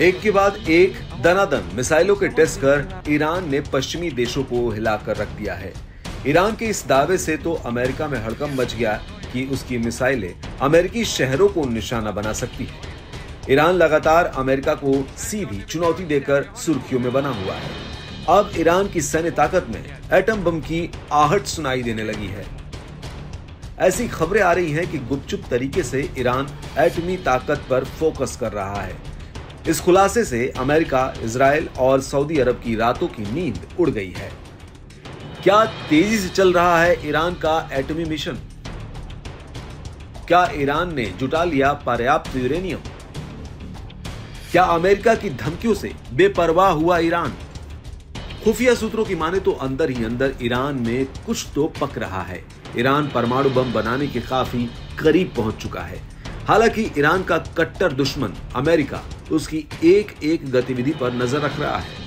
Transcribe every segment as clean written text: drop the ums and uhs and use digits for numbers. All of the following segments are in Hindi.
एक के बाद एक दनादन मिसाइलों के टेस्ट कर ईरान ने पश्चिमी देशों को हिलाकर रख दिया है। ईरान के इस दावे से तो अमेरिका में हड़कंप मच गया कि उसकी मिसाइलें अमेरिकी शहरों को निशाना बना सकती है। ईरान लगातार अमेरिका को सीधी चुनौती देकर सुर्खियों में बना हुआ है। अब ईरान की सैन्य ताकत में एटम बम की आहट सुनाई देने लगी है। ऐसी खबरें आ रही हैं कि गुपचुप तरीके से ईरान एटमी ताकत पर फोकस कर रहा है। इस खुलासे से अमेरिका, इजराइल और सऊदी अरब की रातों की नींद उड़ गई है। क्या तेजी से चल रहा है ईरान का एटमी मिशन? क्या ईरान ने जुटा लिया पर्याप्त यूरेनियम? क्या अमेरिका की धमकियों से बेपरवाह हुआ ईरान? खुफिया सूत्रों की माने तो अंदर ही अंदर ईरान में कुछ तो पक रहा है। ईरान परमाणु बम बनाने के काफी करीब पहुंच चुका है। हालांकि ईरान का कट्टर दुश्मन अमेरिका उसकी एक एक गतिविधि पर नजर रख रहा है।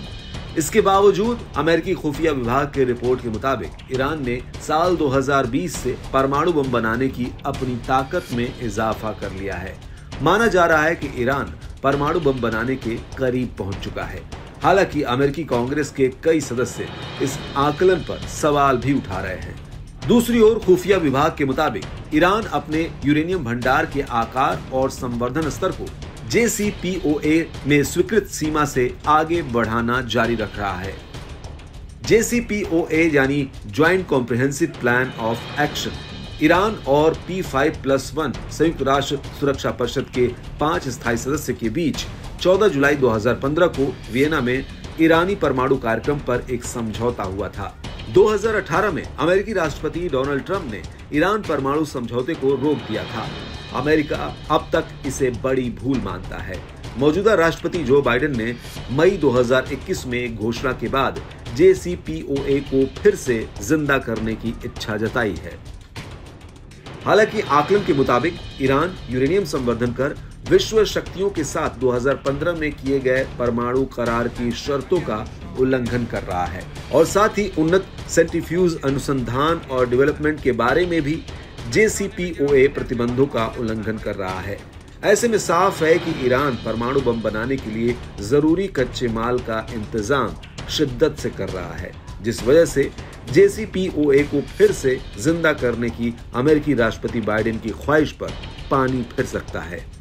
इसके बावजूद अमेरिकी खुफिया विभाग के रिपोर्ट के मुताबिक ईरान ने साल 2020 से परमाणु बम बनाने की अपनी ताकत में इजाफा कर लिया है। माना जा रहा है कि ईरान परमाणु बम बनाने के करीब पहुंच चुका है। हालांकि अमेरिकी कांग्रेस के कई सदस्य इस आकलन पर सवाल भी उठा रहे हैं। दूसरी ओर खुफिया विभाग के मुताबिक ईरान अपने यूरेनियम भंडार के आकार और संवर्धन स्तर को JCPOA में स्वीकृत सीमा से आगे बढ़ाना जारी रख रहा है। JCPOA यानी joint comprehensive plan of action Iran और P5+1 संयुक्त राष्ट्र सुरक्षा परिषद के 5 स्थायी सदस्य के बीच 14 जुलाई 2015 को वियना में ईरानी परमाणु कार्यक्रम पर एक समझौता हुआ था। 2018 में अमेरिकी राष्ट्रपति डोनाल्ड ट्रंप ने ईरान परमाणु समझौते को रोक दिया था। अमेरिका अब तक इसे बड़ी भूल मानता है। मौजूदा राष्ट्रपति जो बाइडेन ने मई 2021 में घोषणा के बाद JCPOA को फिर से जिंदा करने की इच्छा जताई है। हालांकि आकलन के मुताबिक ईरान यूरेनियम संवर्धन कर विश्व शक्तियों के साथ 2015 में किए गए परमाणु करार की शर्तों का उल्लंघन कर रहा है और साथ ही उन्नत सेंट्रीफ्यूज अनुसंधान और डेवलपमेंट के बारे में भी JCPOA प्रतिबंधों का उल्लंघन कर रहा है। ऐसे में साफ है कि ईरान परमाणु बम बनाने के लिए जरूरी कच्चे माल का इंतजाम शिद्दत से कर रहा है, जिस वजह से JCPOA को फिर से जिंदा करने की अमेरिकी राष्ट्रपति बाइडेन की ख्वाहिश पर पानी फिर सकता है।